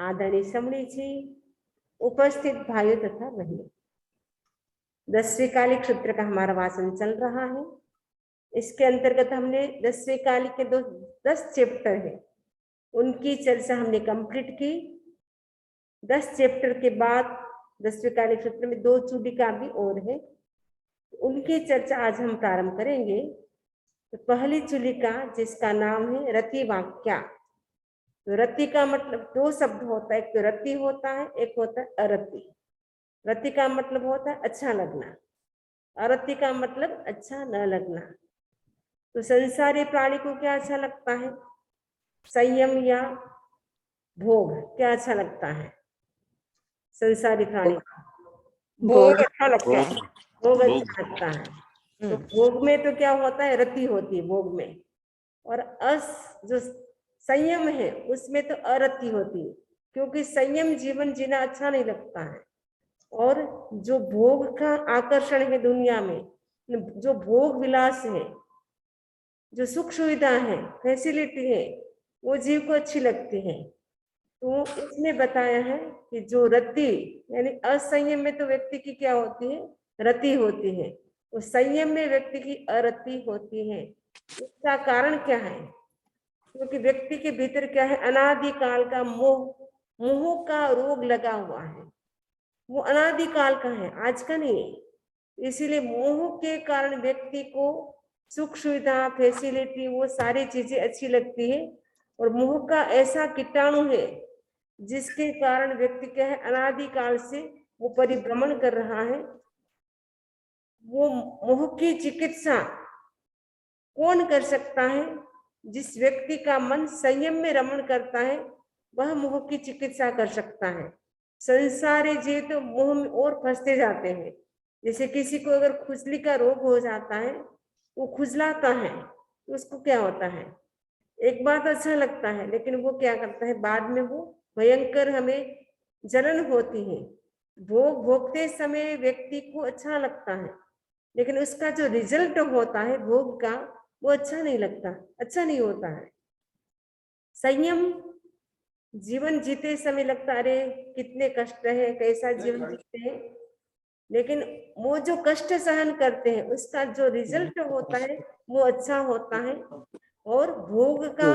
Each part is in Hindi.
आदरणीय समणीजी, उपस्थित भाइयों तथा बहनों, 10वीं कालिक सूत्र का हमारा वाचन चल रहा है। इसके अंतर्गत हमने 10वीं कालिक के 10 चैप्टर है, उनकी चर्चा हमने कंप्लीट की। 10 चैप्टर के बाद 10वीं कालिक सूत्र में 2 चूलिका भी और है, उनकी चर्चा आज हम प्रारंभ करेंगे। तो पहली चूलिका जिसका नाम है रति वाक्या। तो रति का मतलब 2 शब्द होता है, एक तो रति होता है, एक होता है अरति। रति का मतलब होता है अच्छा लगना, अरति का मतलब अच्छा न लगना। तो संसारी प्राणी को क्या अच्छा लगता है? संयम या भोग? क्या अच्छा लगता है संसारी प्राणी को? भोग अच्छा लगता है, भोग अच्छा लगता है। तो भोग में तो क्या होता है? रति होती है भोग में। और जो संयम है उसमें तो अरति होती है, क्योंकि संयम जीवन जीना अच्छा नहीं लगता है। और जो भोग का आकर्षण है दुनिया में, जो भोग विलास है, जो सुख सुविधा है, फैसिलिटी है, वो जीव को अच्छी लगती है। तो इसमें बताया है कि जो रति यानी असंयम में तो व्यक्ति की क्या होती है? रति होती है। तो संयम में व्यक्ति की अरति होती है। इसका कारण क्या है? क्योंकि व्यक्ति के भीतर क्या है? अनादिकाल का मोह का रोग लगा हुआ है। वो अनादिकाल का है, आज का नहीं है। इसीलिए मोह के कारण व्यक्ति को सुख सुविधा, फैसिलिटी, वो सारी चीजें अच्छी लगती है। और मोह का ऐसा कीटाणु है जिसके कारण व्यक्ति क्या है? अनादिकाल से वो परिभ्रमण कर रहा है। वो मोह की चिकित्सा कौन कर सकता है? जिस व्यक्ति का मन संयम में रमण करता है, वह मोह की चिकित्सा कर सकता है। संसारी जीव तो मोह में और फंसते जाते हैं। जैसे किसी को अगर खुजली का रोग हो जाता है, वो खुजलाता है, तो उसको क्या होता है? एक बात अच्छा लगता है, लेकिन वो क्या करता है? बाद में वो भयंकर हमें जलन होती है। भोग भोगते समय व्यक्ति को अच्छा लगता है, लेकिन उसका जो रिजल्ट होता है भोग का, वो अच्छा नहीं लगता, अच्छा नहीं होता है। संयम जीवन जीते समय लगता अरे कितने कष्ट है, कैसा जीवन जीते हैं, लेकिन वो जो कष्ट सहन करते हैं उसका जो रिजल्ट होता है वो अच्छा होता है। और भोग का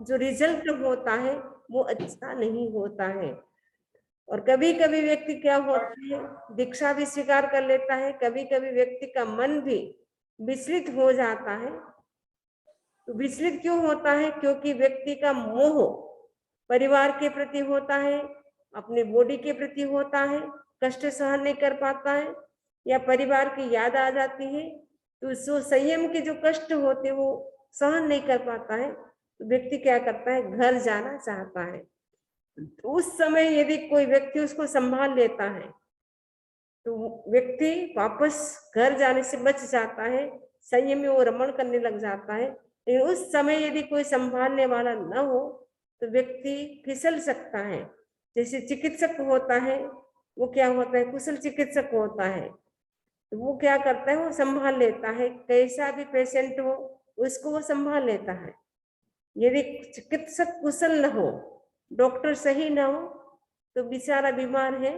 जो रिजल्ट होता है वो अच्छा नहीं होता है। और कभी कभी व्यक्ति क्या होता है? दीक्षा भी स्वीकार कर लेता है, कभी कभी व्यक्ति का मन भी विचलित हो जाता है। तो विचलित क्यों होता है? क्योंकि व्यक्ति का मोह परिवार के प्रति होता है, अपने बॉडी के प्रति होता है, कष्ट सहन नहीं कर पाता है, या परिवार की याद आ जाती है, तो जो संयम के जो कष्ट होते वो सहन नहीं कर पाता है। तो व्यक्ति क्या करता है? घर जाना चाहता है। तो उस समय यदि कोई व्यक्ति उसको संभाल लेता है तो व्यक्ति वापस घर जाने से बच जाता है, संयम में वो रमण करने लग जाता है। लेकिन उस समय यदि कोई संभालने वाला न हो तो व्यक्ति फिसल सकता है। जैसे चिकित्सक होता है, वो क्या होता है? कुशल चिकित्सक होता है, तो वो क्या करता है? वो संभाल लेता है, कैसा भी पेशेंट हो उसको वो संभाल लेता है। यदि चिकित्सक कुशल न हो, डॉक्टर सही न हो, तो बेचारा बीमार है,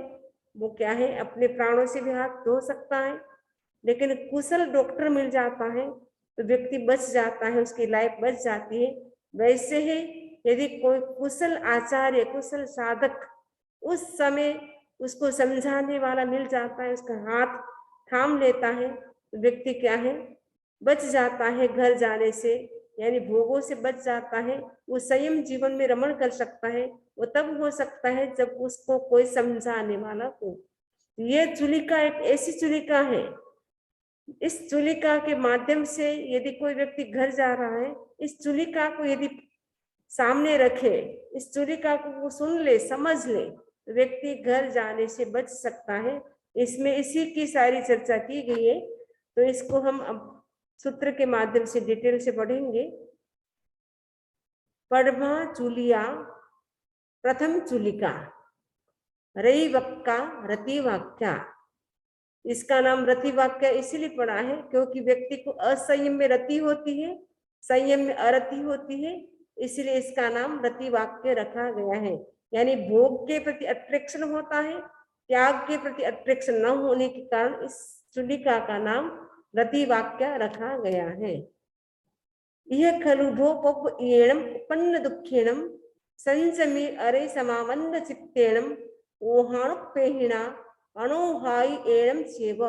वो क्या है? अपने प्राणों से भी हाथ धो सकता है। लेकिन कुशल डॉक्टर मिल जाता है तो व्यक्ति बच जाता है, उसकी लाइफ बच जाती है। वैसे ही यदि कोई कुशल आचार्य, कुशल साधक उस समय उसको समझाने वाला मिल जाता है, उसका हाथ थाम लेता है, तो व्यक्ति क्या है? बच जाता है घर जाने से, यानी भोगों से बच जाता है। वो संयम जीवन में रमण कर सकता है। वो तब हो सकता है जब उसको कोई समझाने वाला हो। ये चूलिका एक ऐसी चूलिका है, इस चूलिका के माध्यम से यदि कोई व्यक्ति घर जा रहा है, इस चूलिका को यदि सामने रखे, इस चूलिका को वो सुन ले, समझ ले, तो व्यक्ति घर जाने से बच सकता है। इसमें इसी की सारी चर्चा की गई है। तो इसको हम अब सूत्र के माध्यम से डिटेल से पढ़ेंगे। पढ़मा चूलिया प्रथम चूलिका रई वक्का रति वाक्या। इसका नाम रति वाक्य इसलिए पड़ा है क्योंकि व्यक्ति को असंयम में रति होती है, संयम में अरति होती है, इसलिए इसका नाम रति वाक्य रखा गया है। यानी भोग के प्रति अट्रैक्शन होता है, त्याग के प्रति अट्रैक्शन न होने के कारण इस चुलिका का नाम रति वाक्य रखा गया है। यह खलु भो पप येणम उपन्न दुखेणम संजमी अरे समामंद चित्तेणम ओहाणुपेहिणा अणोहाई एणम सेव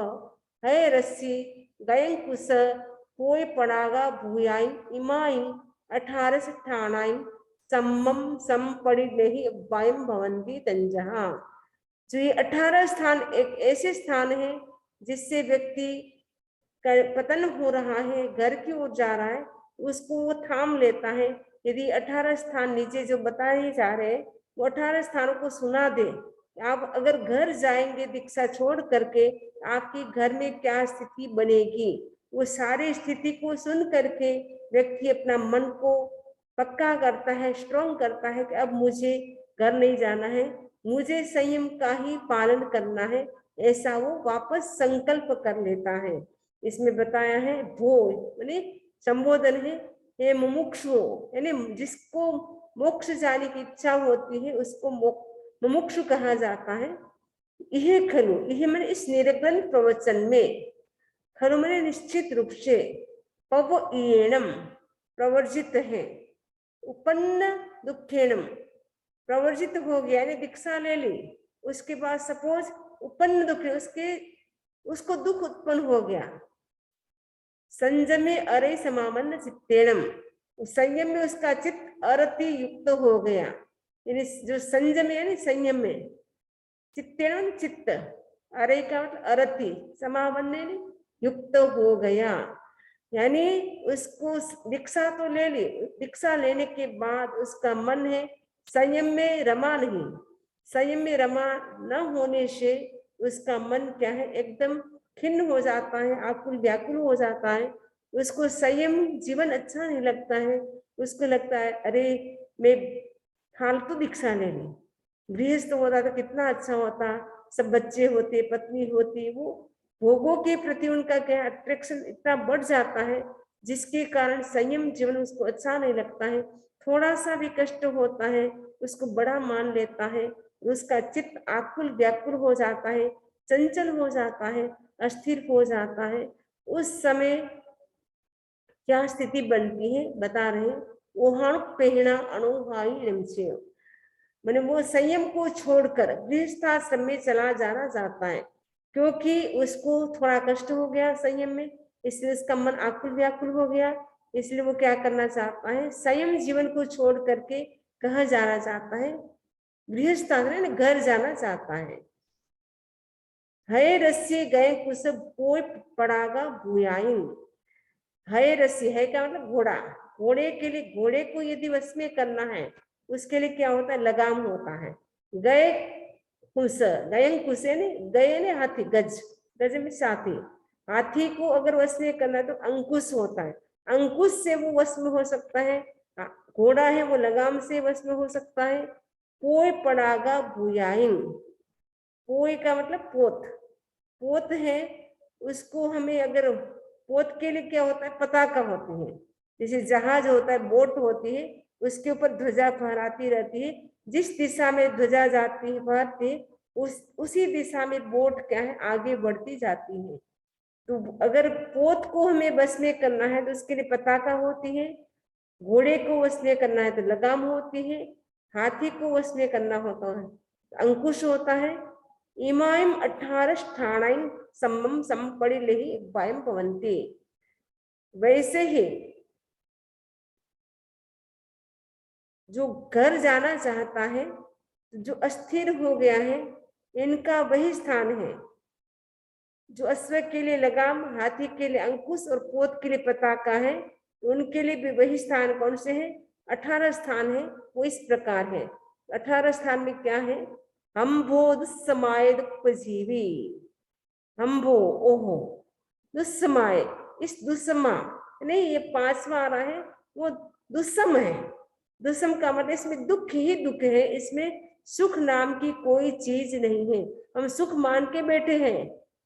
है रस्सी गयंकुश कोय पड़ागा भूयाई इमाई 18 ठाणाई सम्मम संपड़ी नहीं वायम भवंती तंजहा। जो ये 18 स्थान एक ऐसे स्थान है जिससे व्यक्ति पतन हो रहा है, घर की ओर जा रहा है, उसको वो थाम लेता है। यदि 18 स्थान नीचे जो बताए जा रहे हैं वो 18 स्थानों को सुना दे, आप अगर घर जाएंगे दीक्षा छोड़ करके आपकी घर में क्या स्थिति बनेगी, वो सारी स्थिति को सुन करके व्यक्ति अपना मन को पक्का करता है, स्ट्रॉन्ग करता है कि अब मुझे घर नहीं जाना है, मुझे संयम का ही पालन करना है, ऐसा वो वापस संकल्प कर लेता है। इसमें बताया है भो यानी संबोधन है, ये मुमुक्षु यानी जिसको मोक्ष जाने की इच्छा होती है उसको मुमुक्षु कहा जाता है। यह खलु, यह मैंने इस निरग्न प्रवचन में, खलु मैंने निश्चित रूप से पवयेणम प्रवर्जित है, उपन्न दुखेणम प्रवर्जित हो गया यानी दीक्षा ले ली, उसके बाद सपोज उपन्न दुख उसको दुख उत्पन्न हो गया, संयमे अरे समामन्न चित्तेणम, संयम में उसका चित्त अरति युक्त हो गया, यानी जो संयम यानी संयम में, चित्तेणम चित्त, अरे का मतलब अरति, समावन्न युक्त हो गया, यानी उसको दीक्षा तो ले ली, दीक्षा लेने के बाद उसका मन है संयम में रमा नहीं, संयम में रमा न होने से उसका मन क्या है एकदम खिन्न हो जाता है, आकुल व्याकुल हो जाता है, उसको संयम जीवन अच्छा नहीं लगता है, उसको लगता है अरे मैं फालतू दीक्षा ले ली, गृहस्थ होता तो कितना अच्छा होता, सब बच्चे होते, पत्नी होती, वो भोगों के प्रति उनका क्या अट्रैक्शन इतना बढ़ जाता है जिसके कारण संयम जीवन उसको अच्छा नहीं लगता है, थोड़ा सा भी कष्ट होता है उसको बड़ा मान लेता है, उसका चित्त आकुल व्याकुल हो जाता है, चंचल हो जाता है, अस्थिर हो जाता है। उस समय क्या स्थिति बनती है बता रहे, ओहाण पेहना अणुहाई निमचे, मैंने वो संयम को छोड़कर गृहस्थाश्रम में चला जाना चाहता है, क्योंकि उसको थोड़ा कष्ट हो गया संयम में, इसलिए उसका मन आकुल व्याकुल हो गया, इसलिए वो क्या करना चाहता है, संयम जीवन को छोड़ करके कहाँ जाना चाहता है, गृहस्थाश्रम घर जाना चाहता है। हय रस्य गए कुछ कोई पड़ागा भूयाइन, हय रस्य है क्या मतलब घोड़ा, घोड़े के लिए, घोड़े को यदि वश में करना है उसके लिए क्या होता है, लगाम होता है, गए कुश, गयं कुश ने गए ने हाथी, गज, गज में साथी, हाथी को अगर वश में करना है तो अंकुश होता है, अंकुश से वो वश में हो सकता है, घोड़ा है वो लगाम से वश में हो सकता है। कोई पड़ागा भूयाइन, कोई का मतलब पोत, पोत है उसको हमें अगर, पोत के लिए क्या होता है, पताका होती है, जैसे जहाज होता है, बोट होती है, उसके ऊपर ध्वजा फहराती रहती है, जिस दिशा में ध्वजा जाती है फहरती है उसी दिशा में बोट क्या है आगे बढ़ती जाती है। तो अगर पोत को हमें बस में करना है तो उसके लिए पताका होती है, घोड़े को वश में करना है तो लगाम होती है, हाथी को वश में करना होता है अंकुश होता है। इमायम 18 ठाणाई सम्मम संपड़ी लेही वायम भवंती, वैसे ही जो घर जाना चाहता है, जो अस्थिर हो गया है, इनका वही स्थान है, जो अश्व के लिए लगाम, हाथी के लिए अंकुश और पोत के लिए पताका है, उनके लिए भी वही स्थान कौन से है, 18 स्थान है, वो इस प्रकार है। 18 स्थान में क्या है, हम्भो दुस्समाय दुःखजीवी, हम्भो ओहो दुस्समाय, इस दुस्समा नहीं ये 5वां आ रहा है वो दुस्सम है, दुस्सम का मतलब इसमें दुख ही दुख है, इसमें सुख नाम की कोई चीज नहीं है, हम सुख मान के बैठे हैं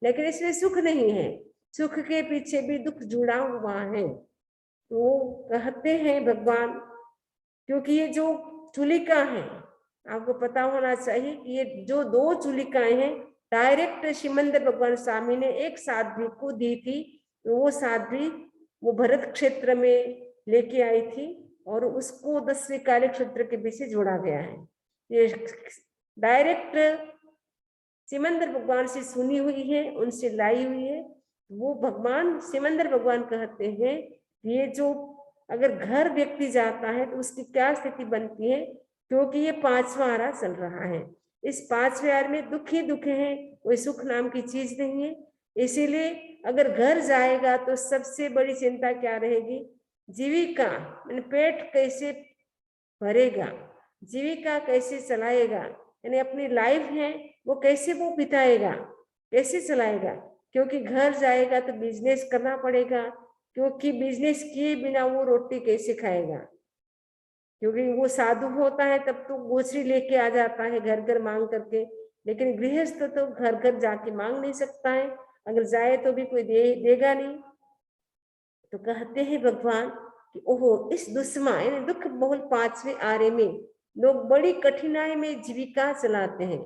लेकिन इसमें सुख नहीं है, सुख के पीछे भी दुख जुड़ा हुआ है। तो कहते हैं भगवान, क्योंकि ये जो चुलिका है आपको पता होना चाहिए कि ये जो 2 चूलिकाएं हैं डायरेक्ट शिवमंदिर भगवान स्वामी ने एक साध्वी को दी थी। वो साध्वी वो भरत क्षेत्र में लेके आई थी और उसको 10वें कालिक क्षेत्र के बीच से जोड़ा गया है। ये डायरेक्ट सिमंदर भगवान से सुनी हुई है, उनसे लाई हुई है। वो भगवान सिमंदर भगवान कहते हैं ये जो अगर घर व्यक्ति जाता है तो उसकी क्या स्थिति बनती है, क्योंकि ये 5वां आरा चल रहा है। इस 5वें आरे में दुख ही दुख है, कोई सुख नाम की चीज नहीं है। इसीलिए अगर घर जाएगा तो सबसे बड़ी चिंता क्या रहेगी, जीविका यानी पेट कैसे भरेगा, जीविका कैसे चलाएगा, यानी अपनी लाइफ है वो कैसे वो बिताएगा, कैसे चलाएगा। क्योंकि घर जाएगा तो बिजनेस करना पड़ेगा, क्योंकि बिजनेस किए बिना वो रोटी कैसे खाएगा। क्योंकि वो साधु होता है तब तो गोचरी लेके आ जाता है घर घर मांग करके, लेकिन गृहस्थ तो घर घर जाके मांग नहीं सकता है, अगर जाए तो भी कोई देगा नहीं। तो कहते हैं भगवान कि ओहो इस दुस्मा यानी दुख बहुल 5वें आरे में लोग बड़ी कठिनाई में जीविका चलाते हैं।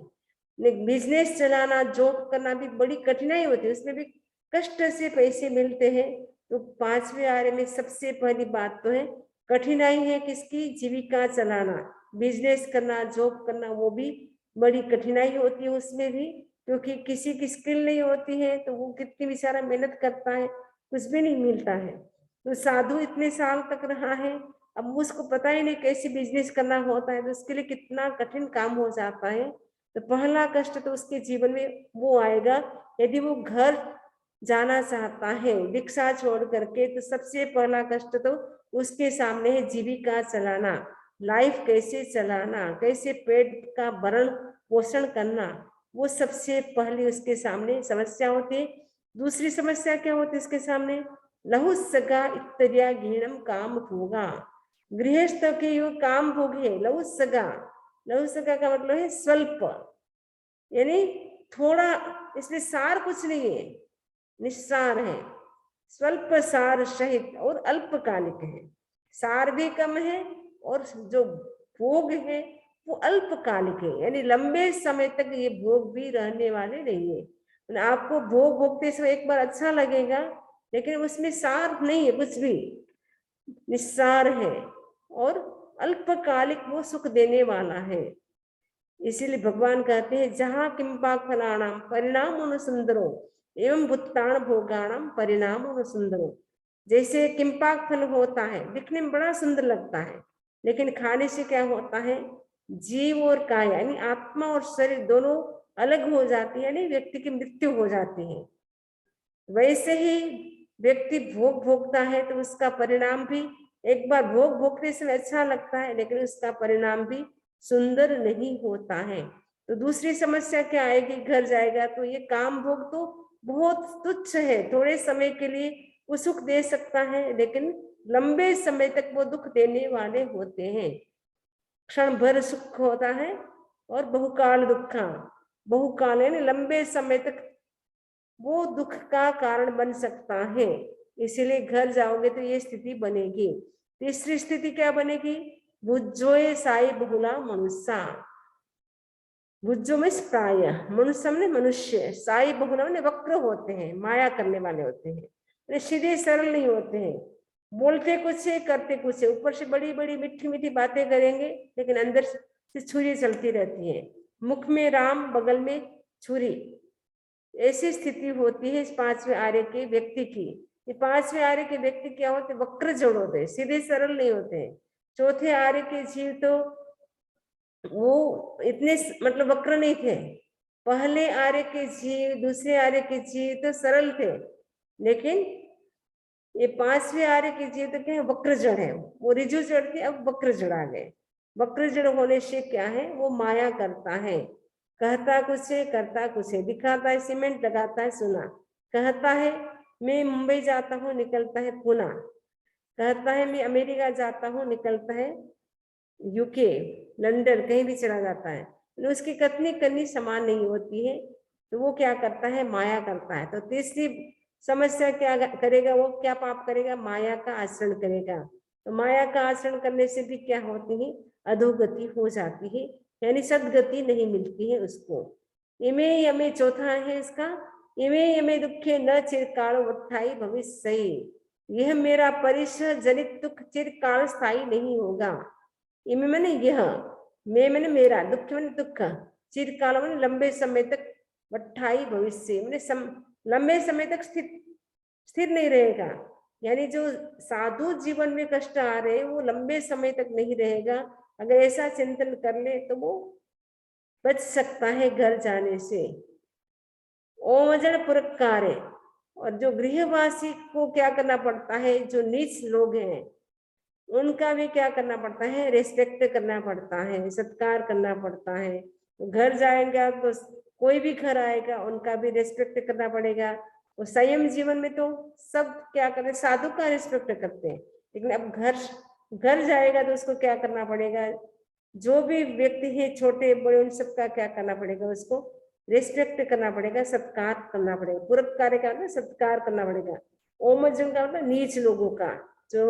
बिजनेस चलाना, जॉब करना भी बड़ी कठिनाई होती है, उसमें भी कष्ट से पैसे मिलते हैं। तो 5वें आरे में सबसे पहली बात तो है कठिनाई है किसकी, जीविका चलाना, बिजनेस करना, जॉब करना, वो भी बड़ी कठिनाई होती है उसमें भी, क्योंकि किसी की स्किल नहीं होती है तो वो कितनी बेचारा मेहनत करता है, कुछ भी नहीं मिलता है। तो साधु इतने साल तक रहा है, अब उसको पता ही नहीं कैसे बिजनेस करना होता है, तो उसके लिए कितना कठिन काम हो जाता है। तो पहला कष्ट तो उसके जीवन में वो आएगा यदि वो घर जाना चाहता है दीक्षा छोड़ करके, तो सबसे पहला कष्ट तो उसके सामने है जीविका चलाना, लाइफ कैसे चलाना, कैसे पेट का भरण पोषण करना, वो सबसे पहले उसके सामने समस्या होती है। दूसरी समस्या क्या होती है इसके सामने, लहु सगा इत्तरिया घीणम काम भोगा, गृहस्थ के यो काम भोग है लहु सगा। लहु सगा का मतलब है स्वल्प, यानी थोड़ा, इसमें सार कुछ नहीं है, निस्सार है, स्वल्प सार सहित और अल्पकालिक है। सार भी कम है और जो भोग है वो अल्पकालिक है, यानी लंबे समय तक ये भोग भी रहने वाले नहीं है। आपको भोग भोगते समय एक बार अच्छा लगेगा, लेकिन उसमें सार नहीं है, कुछ भी निस्सार है और अल्पकालिक वो सुख देने वाला है। इसीलिए भगवान कहते हैं जहाँ किंपाक फलाणाम परिणाम अनुसुंदरो एवं भूतान भोगाणाम परिणाम अनुसुंदरो। जैसे किंपाक फल होता है दिखने में बड़ा सुंदर लगता है, लेकिन खाने से क्या होता है, जीव और काया यानी आत्मा और शरीर दोनों अलग हो जाती है, यानी व्यक्ति की मृत्यु हो जाती है। वैसे ही व्यक्ति भोग भोगता है तो उसका परिणाम भी एक बार भोग भोगने से अच्छा लगता है, लेकिन उसका परिणाम भी सुंदर नहीं होता है। तो दूसरी समस्या क्या आएगी, घर जाएगा तो ये काम भोग तो बहुत तुच्छ है, थोड़े समय के लिए वो सुख दे सकता है, लेकिन लंबे समय तक वो दुख देने वाले होते हैं। क्षण भर सुख होता है और बहुकाल दुखा, बहुकाल यानी लंबे समय तक वो दुख का कारण बन सकता है। इसीलिए घर जाओगे तो ये स्थिति बनेगी। तीसरी स्थिति क्या बनेगी, भुज्जोए साई बहुला मनुष्य। भुज्जो में प्राय मनुष्य में मनुष्य, साई बहुला में वक्र होते हैं, माया करने वाले होते हैं, सीधे सरल नहीं होते हैं, बोलते कुछ है करते कुछ है, ऊपर से बड़ी बड़ी मीठी मीठी बातें करेंगे लेकिन अंदर से छुरी चलती रहती है, मुख में राम बगल में छुरी। ऐसी स्थिति होती है इस 5वें आर्य के व्यक्ति की। ये 5वें आर्य के व्यक्ति क्या होते, वक्र जड़ होते हैं, सीधे सरल नहीं होते हैं। चौथे आर्य के जीव तो वो इतने मतलब वक्र नहीं थे। पहले आर्य के जीव, दूसरे आर्य के जीव तो सरल थे, लेकिन ये 5वें आर्य के जीव तो क्या है, वक्र जड़ है। वो रिजु जड़ थी, अब वक्र जड़ आ गए। वक्र जड़ होने से क्या है, वो माया करता है, कहता कुछ है करता कुछ है, दिखाता है सीमेंट लगाता है सोना, कहता है मैं मुंबई जाता हूँ निकलता है पुणे, कहता है मैं अमेरिका जाता हूँ निकलता है यूके लंदन, कहीं भी चला जाता है, तो उसकी कथनी करनी समान नहीं होती है। तो वो क्या करता है, माया करता है। तो तीसरी समस्या क्या करेगा, वो क्या पाप करेगा, माया का आचरण करेगा। तो माया का आचरण करने से भी क्या होती है, अधोगति हो जाती है। यानी सदगति नहीं मिलती है उसको। इमे यमे चौथा है इसका, इमे यमे दुखे न चिरकाल वत्थाई भविष्य, यह मेरा परिश्रम जनित दुख चिरकाल स्थायी नहीं होगा। इमे मैंने यह, मैं मैंने मेरा, दुख मैंने दुख, चिरकाल मैंने लंबे समय तक, वत्थाई भविष्य मैंने लंबे समय तक स्थिर नहीं रहेगा। यानी जो साधु जीवन में कष्ट आ रहे वो लंबे समय तक नहीं रहेगा। अगर ऐसा चिंतन कर ले तो वो बच सकता है घर जाने से। ओमजन पुरस्कार है। और जो गृहवासी को क्या करना पड़ता है, जो नीच लोग हैं उनका भी क्या करना पड़ता है, रेस्पेक्ट करना पड़ता है, सत्कार करना पड़ता है। घर जाएंगे तो कोई भी घर आएगा उनका भी रेस्पेक्ट करना पड़ेगा। और संयम जीवन में तो सब क्या करें, साधु का रेस्पेक्ट करते हैं, लेकिन अब घर जाएगा तो उसको क्या करना पड़ेगा, जो भी व्यक्ति है छोटे बड़े उन सबका क्या करना पड़ेगा, उसको रेस्पेक्ट करना पड़ेगा, सत्कार करना पड़ेगा। पुरस्कार का मतलब सत्कार करना पड़ेगा। ओमजन का मतलब नीच लोगों का, जो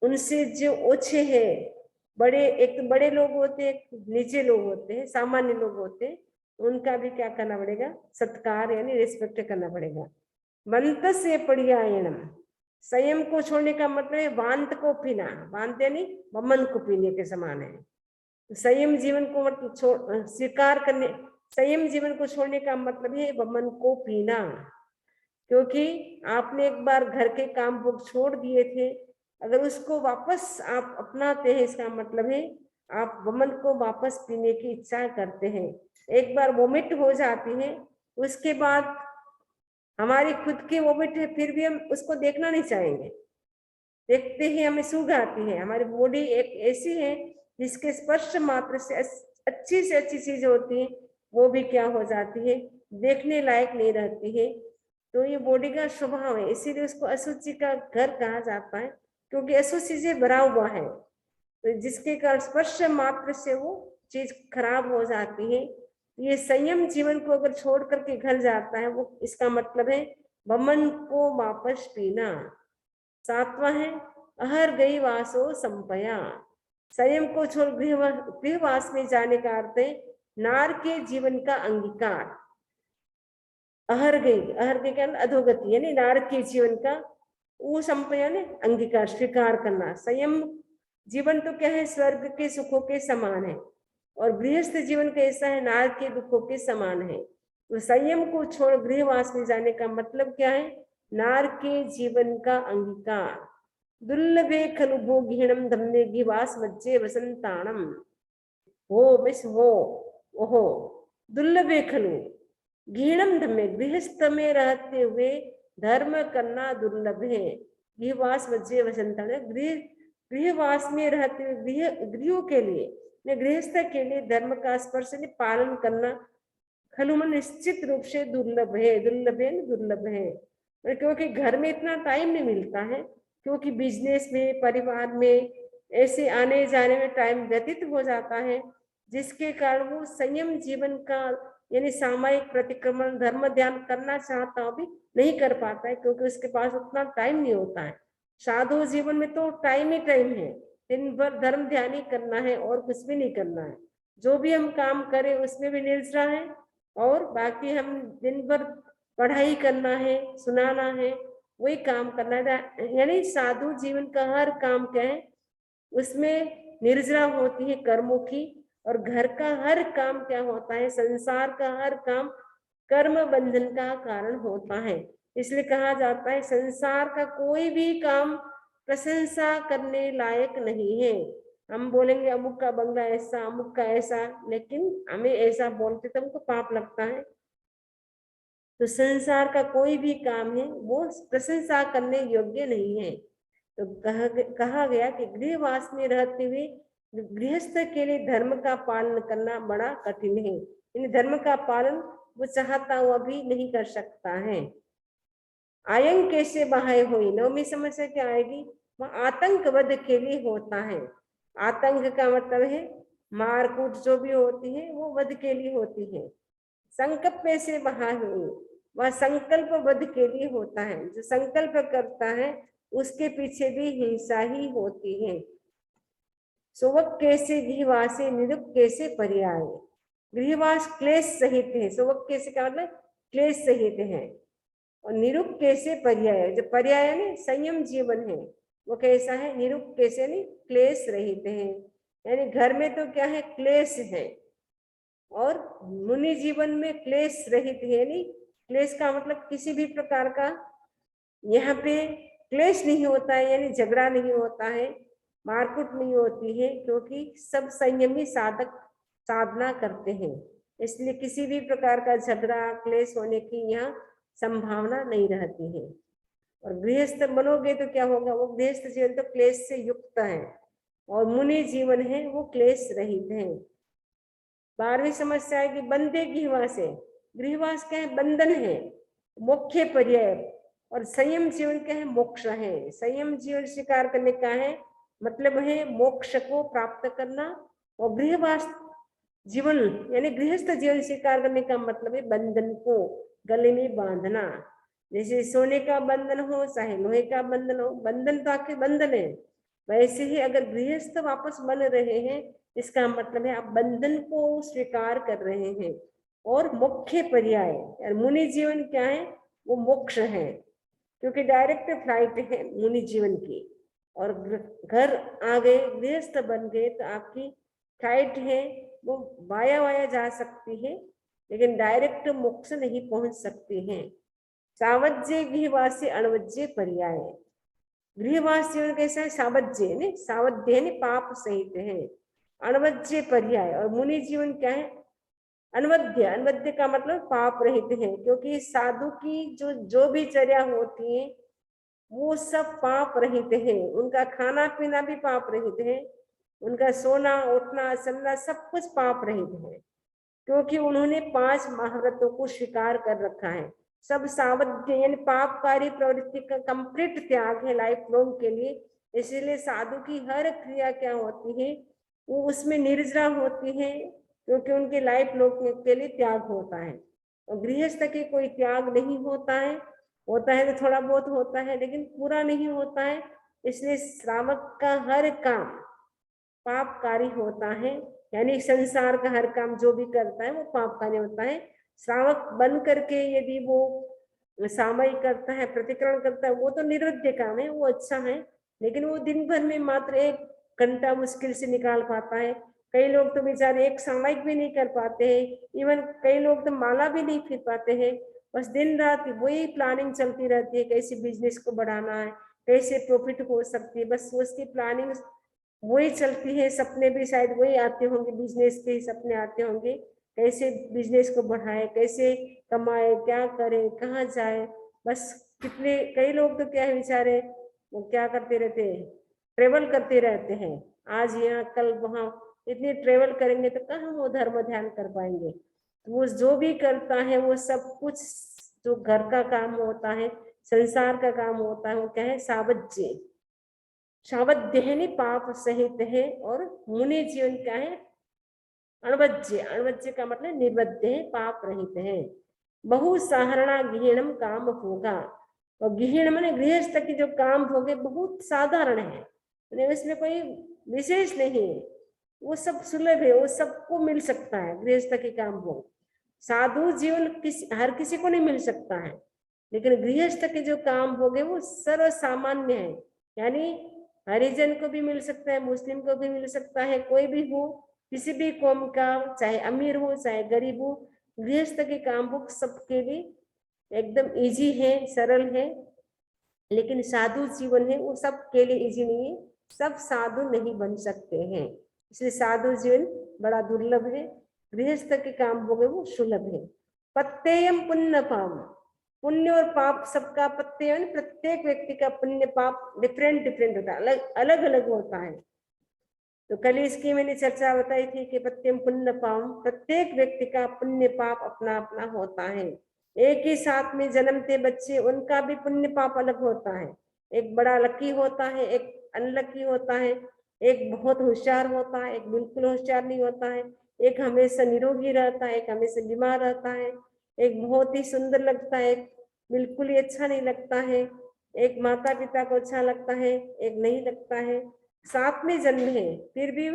उनसे जो ओछे हैं, बड़े, एक तो बड़े लोग होते हैं, नीचे लोग होते हैं, सामान्य लोग होते हैं, उनका भी क्या करना पड़ेगा, सत्कार यानी रिस्पेक्ट करना पड़ेगा। मंत से पर्यायणम, संयम को छोड़ने का मतलब है वांत को पीना, वांत यानी वमन को पीने के समान है। संयम जीवन को मतलब स्वीकार करने, संयम जीवन को छोड़ने का मतलब है वमन को पीना। क्योंकि आपने एक बार घर के काम भोग छोड़ दिए थे, अगर उसको वापस आप अपनाते हैं, इसका मतलब है आप वमन को वापस पीने की इच्छा करते हैं। एक बार वोमिट हो जाती है, उसके बाद हमारी खुद की वोमिट है, फिर भी हम उसको देखना नहीं चाहेंगे, देखते ही हमें सूंघ आती है। हमारी बॉडी एक ऐसी है जिसके स्पर्श मात्र से अच्छी चीज होती है वो भी क्या हो जाती है, देखने लायक नहीं रहती है। तो ये बॉडी का स्वभाव है, इसीलिए उसको अशुचि का घर कहा जाता है, क्योंकि अशुचि से भरा हुआ है। तो जिसके कारण स्पर्श मात्र से वो चीज खराब हो जाती है। ये संयम जीवन को अगर छोड़ करके घर जाता है, वो इसका मतलब है वमन को वापस पीना। सातवां है अहर गई वासो संपया, संयम को छोड़ गृहवास में जाने का अर्थ है नार के जीवन का अंगीकार। अहर गई क्या अधोगति, यानी नार के जीवन का वो संपया ने अंगीकार, स्वीकार करना। संयम जीवन तो क्या है, स्वर्ग के सुखों के समान है, और गृहस्थ जीवन कैसा है, नार के दुखों के समान है। तो संयम को छोड़ गृहवास में जाने का मतलब क्या है, नार के जीवन का अंगीकार। दुर्लभे खलु भोगिणम धम्मे गिवास मज्जे वसंताणम, हो मिस हो ओहो, दुर्लभे खलु घीणम धम्मे, गृहस्थ में रहते हुए धर्म करना दुर्लभ है। गृहवास मज्जे वसंताण, गृहवास में रहते हुए गृहों के लिए, गृहस्थ के लिए धर्म का स्पर्श पालन करना खलुमन निश्चित रूप से दुर्लभ है, दुर्लभ है। क्योंकि घर में इतना टाइम नहीं मिलता है, क्योंकि बिजनेस में, परिवार में ऐसे आने जाने में टाइम व्यतीत हो जाता है, जिसके कारण वो संयम जीवन का यानी सामायिक प्रतिक्रमण धर्म ध्यान करना चाहता हो भी नहीं कर पाता है, क्योंकि उसके पास उतना टाइम नहीं होता है। साधु जीवन में तो टाइम ही टाइम है, दिन भर धर्म ध्यान ही करना है और कुछ भी नहीं करना है। जो भी हम काम करें उसमें भी निर्जरा है, और बाकी हम दिन भर पढ़ाई करना है, सुनाना है, वही काम करना है। यानी साधु जीवन का हर काम क्या है, उसमें निर्जरा होती है कर्मों की, और घर का हर काम क्या होता है, संसार का हर काम कर्म बंधन का कारण होता है। इसलिए कहा जाता है संसार का कोई भी काम प्रशंसा करने लायक नहीं है। हम बोलेंगे अमुक का बंगला ऐसा, अमुक का ऐसा, लेकिन हमें ऐसा बोलते तो हमको पाप लगता है। तो संसार का कोई भी काम है वो प्रशंसा करने योग्य नहीं है। तो कहा गया कि गृहवास में रहते हुए गृहस्थ के लिए धर्म का पालन करना बड़ा कठिन है। इन धर्म का पालन वो चाहता हुआ भी नहीं कर सकता है। आयंग कैसे बहाय हुई, नौवीं समस्या क्या आएगी, वह आतंक वध के लिए होता है। आतंक का मतलब है मारकूट जो भी होती है वो वध के लिए होती है। संकल्प से बहाय हुई, वह संकल्प वध के लिए होता है। जो संकल्प करता है उसके पीछे भी हिंसा ही होती है। सोवक कैसे गृहवासी निरुक्त कैसे पर्याय। गृहवास क्लेश सहित है, सोवक कैसे का मतलब क्लेश सहित है, और निरुक्त कैसे पर्याय, जो पर्याय है संयम जीवन है वो कैसा है, निरुक्त कैसे नहीं क्लेश रहित है। यानी घर में तो क्या है क्लेश है, और मुनि जीवन में क्लेश रहित है। नहीं, क्लेश का मतलब किसी भी प्रकार का यहाँ पे क्लेश नहीं होता है, यानी झगड़ा नहीं होता है, मारकुट नहीं होती है, क्योंकि सब संयमी साधक साधना करते हैं, इसलिए किसी भी प्रकार का झगड़ा क्लेश होने की यहाँ संभावना नहीं रहती है। और गृहस्थ बनोगे तो क्या होगा, वो गृहस्थ जीवन तो क्लेश से युक्त है, और मुनि जीवन है वो क्लेश रहित है। 12वीं समस्या है कि बंदे गृहवास है, गृहवास क्या है बंधन है, मुख्य पर्याय, और संयम जीवन क्या है मोक्ष है। संयम जीवन स्वीकार करने का है मतलब है मोक्ष को प्राप्त करना, और गृहवास जीवन यानी गृहस्थ जीवन स्वीकार करने का मतलब है बंधन को गले में बांधना। जैसे सोने का बंधन हो चाहे लोहे का बंधन हो, बंधन तो आखिर बंधन है, वैसे ही अगर गृहस्थ वापस बन रहे हैं इसका मतलब है आप बंधन को स्वीकार कर रहे हैं। और मुख्य पर्याय मुनि जीवन क्या है, वो मोक्ष है, क्योंकि डायरेक्ट फ्लाइट है मुनि जीवन की, और घर आ गए गृहस्थ बन गए तो आपकी फ्लाइट है वो वाया वाया जा सकती है, लेकिन डायरेक्ट मोक्ष नहीं पहुंच सकती है। सावज्य गृहवासी अणवज्य पर्याय, गृहवास जीवन कैसा है सावज्य ने, सावध्य ने पाप सहित है, अणवज्य पर्याय, और मुनि जीवन क्या है अनवद्य, अनवद्य का मतलब पाप रहित है, क्योंकि साधु की जो भी चर्या होती है वो सब पाप रहित है, उनका खाना पीना भी पाप रहित है, उनका सोना उठना चलना सब कुछ पाप रहित है, क्योंकि उन्होंने 5 महाव्रतों को स्वीकार कर रखा है। सब सावध्य यानी पापकारी प्रवृत्ति का कंप्लीट त्याग है लाइफ लॉन्ग के लिए, इसीलिए साधु की हर क्रिया क्या होती है वो उसमें निर्जरा होती है, क्योंकि उनके लाइफ लॉन्ग के लिए त्याग होता है। और गृहस्थ के कोई त्याग नहीं होता है तो थोड़ा बहुत होता है लेकिन पूरा नहीं होता है, इसलिए श्रावक का हर काम पापकारी होता है, यानी संसार का हर काम जो भी करता है वो पापकारी होता है। श्रावक बन करके यदि वो सामयिक करता है प्रतिकरण करता है वो तो निरुद्ध काम है, वो अच्छा है, लेकिन वो दिन भर में मात्र 1 घंटा मुश्किल से निकाल पाता है। कई लोग तो बेचारे एक सामयिक भी नहीं कर पाते हैं, इवन कई लोग तो माला भी नहीं फिर पाते हैं, बस दिन रात वही प्लानिंग चलती रहती है, कैसे बिजनेस को बढ़ाना है, कैसे प्रॉफिट हो सकती है, बस उसकी प्लानिंग वही चलती है। सपने भी शायद वही आते होंगे, बिजनेस के ही सपने आते होंगे, कैसे बिजनेस को बढ़ाए, कैसे कमाए, क्या करे, कहाँ जाए, बस कितने कई लोग तो क्या है बेचारे वो क्या करते रहते हैं ट्रेवल करते रहते हैं, आज यहाँ कल वहाँ, इतनी ट्रेवल करेंगे तो कहाँ वो धर्म ध्यान कर पाएंगे। वो जो भी करता है वो सब कुछ जो घर का काम होता है संसार का काम होता है वो क्या है सावज्य, सावध्य है पाप सहित है, और मुनि जीवन क्या है अणवज्य, अणवज्य का मतलब निबद्ध है पाप रहित है। बहुसाधारणा गृहिणम काम होगा, और गृहिण माने गृहस्थ की जो काम भोगे बहुत साधारण है, उसमें कोई विशेष नहीं है, वो सब सुलभ है, वो सबको मिल सकता है गृहस्थ के काम भोग। साधु जीवन हर किसी को नहीं मिल सकता है, लेकिन गृहस्थ के जो काम भोगे वो सर्वसामान्य है, यानी हरिजन को भी मिल सकता है, मुस्लिम को भी मिल सकता है, कोई भी हो किसी भी कौम का, चाहे अमीर हो चाहे गरीब हो, गृहस्थ के काम भोग सबके लिए एकदम इजी है, सरल है। लेकिन साधु जीवन है वो सबके लिए इजी नहीं है, सब साधु नहीं बन सकते हैं, इसलिए साधु जीवन बड़ा दुर्लभ है, गृहस्थ के काम भोग वो सुलभ है। पत्तेयम पुण्य पाप, पुण्य और पाप सबका पत्ते प्रत्येक व्यक्ति का पुण्य पाप डिफरेंट डिफरेंट होता है, अलग अलग होता है। तो कल इसकी मैंने चर्चा बताई थी कि पत्यम पुण्य पाप, प्रत्येक व्यक्ति का पुण्य पाप अपना अपना होता है। एक ही साथ में जन्मते बच्चे उनका भी पुण्य पाप अलग होता है, एक बड़ा लकी होता है, एक अनलकी होता है, एक बहुत होशियार होता है, एक बिल्कुल होशियार नहीं होता है, एक हमेशा निरोगी रहता है, एक हमेशा बीमार रहता है, एक बहुत ही सुंदर लगता है, एक बिल्कुल ही अच्छा नहीं लगता है, एक माता पिता को अच्छा लगता है, एक नहीं लगता है। साथ में जन्म है, फिर भी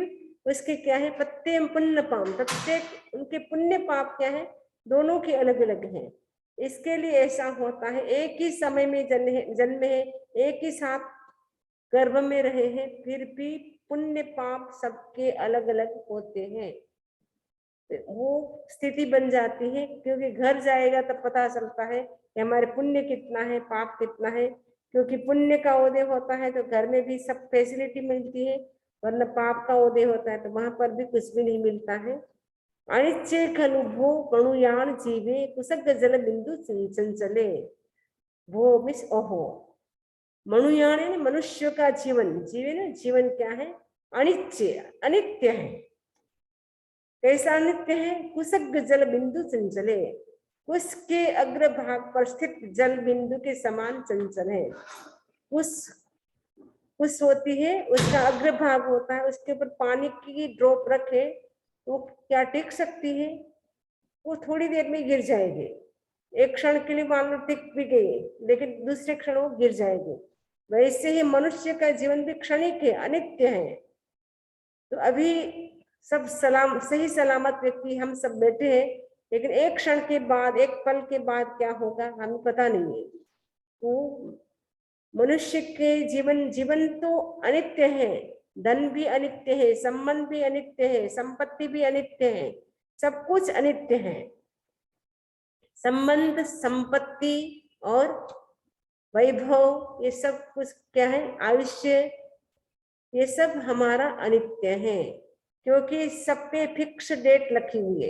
उसके क्या है, प्रत्येक पुण्य पाप, प्रत्येक उनके पुण्य पाप क्या है, दोनों के अलग अलग हैं। इसके लिए ऐसा होता है, एक ही समय में जन्म है, एक ही साथ गर्भ में रहे हैं, फिर भी पुण्य पाप सबके अलग अलग होते हैं। वो स्थिति बन जाती है, क्योंकि घर जाएगा तब पता चलता है कि हमारे पुण्य कितना है, पाप कितना है। क्योंकि पुण्य का उदय होता है तो घर में भी सब फैसिलिटी मिलती है, वरना पाप का उदय होता है तो वहां पर भी कुछ भी नहीं मिलता है। अनिच्चे खलु भो कणुयान जीवे कुसग जल बिंदु चंचले। वो मिस ओहो, मणुयान यानी मनुष्य का जीवन, जीवन जीवन क्या है, अनिच्य अनित्य है। कैसा नित्य है, कुसग जल बिंदु चंचले, कुश के अग्र भाग पर स्थित जल बिंदु के समान चंचल है। कुश होती है, उसका अग्र भाग होता है, उसके ऊपर पानी की ड्रॉप रखे तो क्या टिक सकती है, वो थोड़ी देर में गिर जाएगी। एक क्षण के लिए मान लो टिक भी गई, लेकिन दूसरे क्षण वो गिर जाएगी। वैसे ही मनुष्य का जीवन भी क्षणिक है, अनित्य है। तो अभी सब सही सलामत व्यक्ति हम सब बैठे हैं, लेकिन एक क्षण के बाद, एक पल के बाद क्या होगा हमें पता नहीं है। तो मनुष्य के जीवन तो अनित्य है, धन भी अनित्य है, संबंध भी अनित्य है, संपत्ति भी अनित्य है, सब कुछ अनित्य है। संबंध, संपत्ति और वैभव, ये सब कुछ क्या है, आयुष्य, ये सब हमारा अनित्य है। क्योंकि सब पे फिक्स डेट लखी हुई है,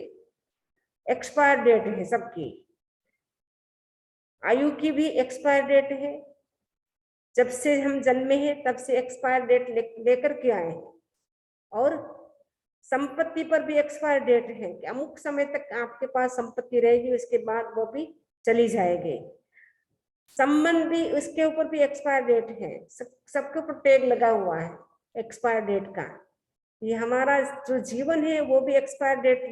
एक्सपायर डेट है सबकी। आयु की भी एक्सपायर डेट है, जब से हम जन्मे हैं तब से एक्सपायर डेट लेकर के आए हैं। और संपत्ति पर भी एक्सपायर डेट है कि अमुक समय तक आपके पास संपत्ति रहेगी, उसके बाद वो भी चली जाएगी। संबंध भी, उसके ऊपर भी एक्सपायर डेट है, सबके ऊपर टैग लगा हुआ है एक्सपायर डेट का। ये हमारा जो जीवन है वो भी एक्सपायर डेट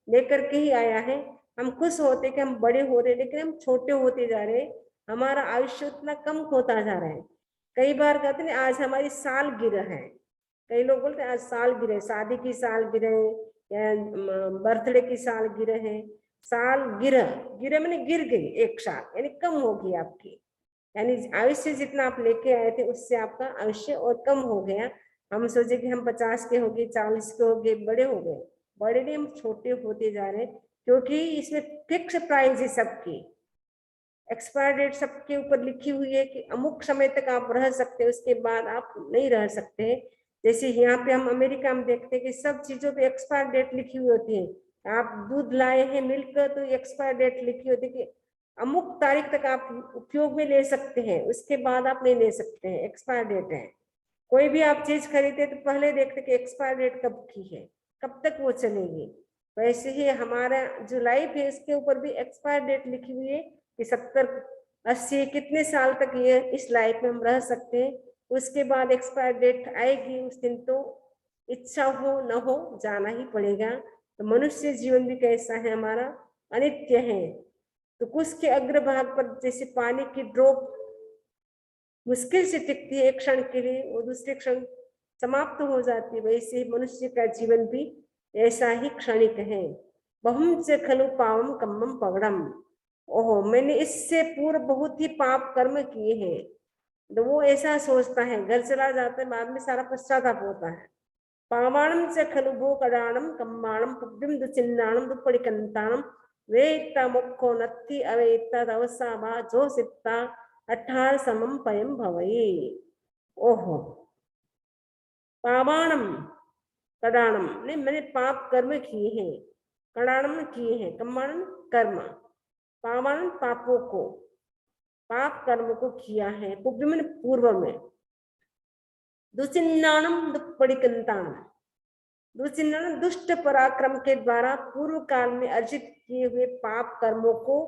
लेकर के ही आया है। हम खुश होते कि हम बड़े हो रहे, लेकिन हम छोटे होते जा रहे, हमारा आयुष्य उतना कम होता जा रहा है। कई बार कहते हैं आज हमारी सालगिरह है, कई लोग बोलते हैं आज सालगिरह, शादी की सालगिरह या बर्थडे की सालगिरह है। सालगिरह, गिरह मैंने गिर गई, एक साल यानी कम होगी आपकी, यानी आयुष्य जितना आप लेके आए थे उससे आपका आयुष्य और कम हो गया। हम सोचे कि हम 50 के हो गए, 40 के हो गए, बड़े हो गए, बड़े नहीं, हम छोटे होते जा रहे हैं। क्योंकि इसमें फिक्स प्राइस है सबकी, एक्सपायर डेट सबके ऊपर लिखी हुई है कि अमुक समय तक आप रह सकते हैं, उसके बाद आप नहीं रह सकते। जैसे यहाँ पे हम अमेरिका में देखते हैं कि सब चीजों पे एक्सपायर डेट लिखी हुई होती है। आप दूध लाए हैं, मिल्क, तो एक्सपायर डेट लिखी होती है कि अमुक तारीख तक आप उपयोग में ले सकते हैं, उसके बाद आप नहीं ले सकते हैं, एक्सपायर डेट है। कोई भी आप चीज खरीदे तो पहले देखते कि एक्सपायर डेट कब की है, कब तक वो चलेगी। वैसे ही हमारा जो लाइफ है इसके ऊपर भी एक्सपायर डेट लिखी हुई है कि 70-80 कितने साल तक ये इस लाइफ में हम रह सकते हैं। उसके बाद एक्सपायर डेट आएगी, उस दिन तो इच्छा हो न हो जाना ही पड़ेगा। तो मनुष्य जीवन भी कैसा है, हमारा अनित्य है। तो कुछ के अग्रभाग पर जैसे पानी की ड्रॉप मुश्किल से टिकती है एक क्षण के लिए, वो दूसरे क्षण समाप्त हो जाती है, वैसे मनुष्य का जीवन भी ऐसा ही क्षणिक है। बहुम से खलु पावम कम्मम पगड़म, ओहो मैंने इससे पूर्व बहुत ही पाप कर्म किए हैं। तो वो ऐसा सोचता है, घर चला जाता है, बाद में सारा पश्चाताप होता है। पावाणम से खलु भो कडाणम कम्माणम पुब्बिम दुचिन्नाणम दुप्पड़िकंताणम वेत्ता मुक्को नत्थि अवेत्ता दवसा जो सित्ता 18 समम पयम भवई। ओहो, पावाणम कडाणम ने मैंने पाप कर्म किए हैं, कडाणम किए हैं, कम्माणम कर्म, पावाणम पापों को, पाप कर्म को किया है, पुब्बिम पूर्व में, दुचिन्नाणम दुप्पड़िकंताणम, दुचिन्नाणम दुष्ट पराक्रम के द्वारा पूर्व काल में अर्जित किए हुए पाप कर्मों को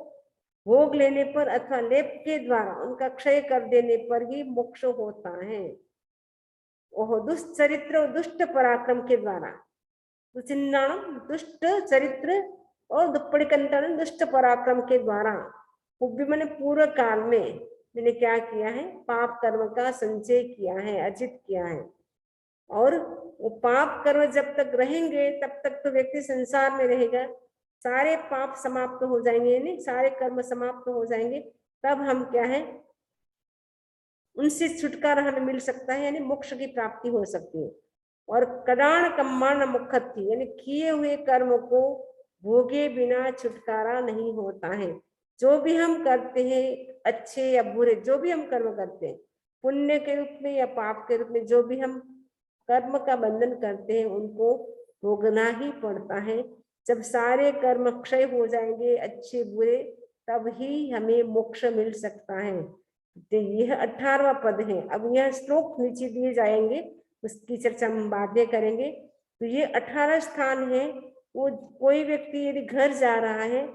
भोग लेने पर अथवा लेप के द्वारा उनका क्षय कर देने पर ही मोक्ष होता है। ओह, दुष्ट चरित्र और दुष्ट पराक्रम के द्वारा, दुचिन्नाणम दुष्ट चरित्र और दुप्पड़िकंताणम दुष्ट पराक्रम के द्वारा, मैंने पूर्व काल में मैंने क्या किया है, पाप कर्म का संचय किया है, अर्जित किया है। और वो पाप कर्म जब तक रहेंगे तब तक तो व्यक्ति संसार में रहेगा। सारे पाप समाप्त हो जाएंगे, यानी सारे कर्म समाप्त हो जाएंगे, तब हम क्या है, उनसे छुटकारा हमें मिल सकता है, यानी मोक्ष की प्राप्ति हो सकती है। और कडाण कम्माण मुखत्ति, यानी किए हुए कर्म को भोगे बिना छुटकारा नहीं होता है। जो भी हम करते हैं, अच्छे या बुरे, जो भी हम कर्म करते हैं, पुण्य के रूप में या पाप के रूप में, जो भी हम कर्म का बंधन करते हैं, उनको भोगना ही पड़ता है। जब सारे कर्म क्षय हो जाएंगे, अच्छे बुरे, तब ही हमें मोक्ष मिल सकता है। तो यह 18वां पद है। अब यह श्लोक नीचे दिए जाएंगे, उसकी चर्चा हम बाद में करेंगे। तो ये 18 स्थान है। वो कोई व्यक्ति यदि घर जा रहा है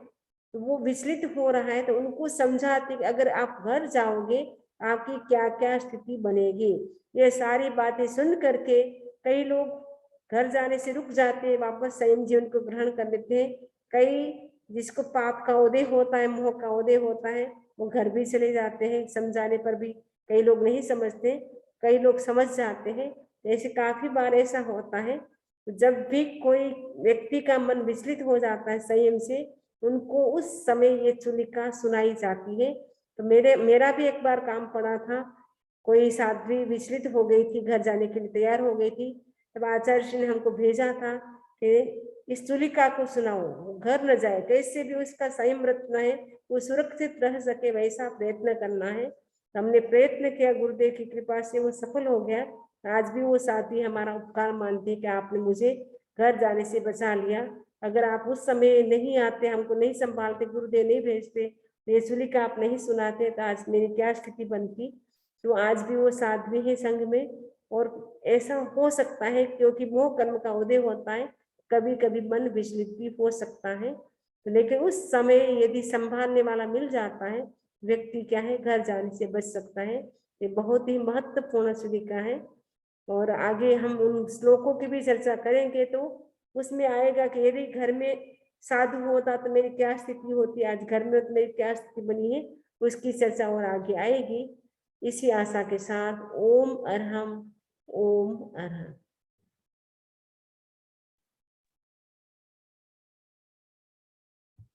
तो वो विचलित हो रहा है, तो उनको समझाते कि अगर आप घर जाओगे आपकी क्या क्या स्थिति बनेगी। ये सारी बातें सुन करके कई लोग घर जाने से रुक जाते हैं, वापस संयम जीवन को ग्रहण कर लेते हैं। कई जिसको पाप का उदय होता है, मोह का उदय होता है, वो घर भी चले जाते हैं, समझाने पर भी कई लोग नहीं समझते, कई लोग समझ जाते हैं। ऐसे काफी बार ऐसा होता है। जब भी कोई व्यक्ति का मन विचलित हो जाता है संयम से, उनको उस समय ये चुलिका सुनाई जाती है। तो मेरा भी एक बार काम पड़ा था। कोई साध्वी विचलित हो गई थी, घर जाने के लिए तैयार हो गई थी, तब आचार्य जी ने हमको भेजा था कि इस चुलिका को सुनाओ, वो घर न जाए, कैसे भी उसका संयम रखना है, वो सुरक्षित रह सके, वैसा प्रयत्न करना है। हमने प्रयत्न किया, गुरुदेव की कृपा से वो सफल हो गया। आज भी वो साथी हमारा उपकार मानते हैं कि आपने मुझे घर जाने से बचा लिया। अगर आप उस समय नहीं आते, हमको नहीं संभालते, गुरुदेव नहीं भेजते, ये चुलिका आप नहीं सुनाते, तो आज मेरी क्या स्थिति बनती। तो आज भी वो साध्वी है संघ में। और ऐसा हो सकता है क्योंकि मोह कर्म का उदय होता है, कभी कभी मन विचलित भी हो सकता है। तो लेकिन उस समय यदि संभालने वाला मिल जाता है, व्यक्ति क्या है, घर जाने से बच सकता है। ये बहुत ही महत्वपूर्ण चुलिका है। और आगे हम उन श्लोकों की भी चर्चा करेंगे, तो उसमें आएगा कि यदि घर में साधु होता तो मेरी क्या स्थिति होती, आज घर में तो मेरी क्या स्थिति बनी है, उसकी चर्चा और आगे आएगी। इसी आशा के साथ ओम अरहम, ओम अरहम।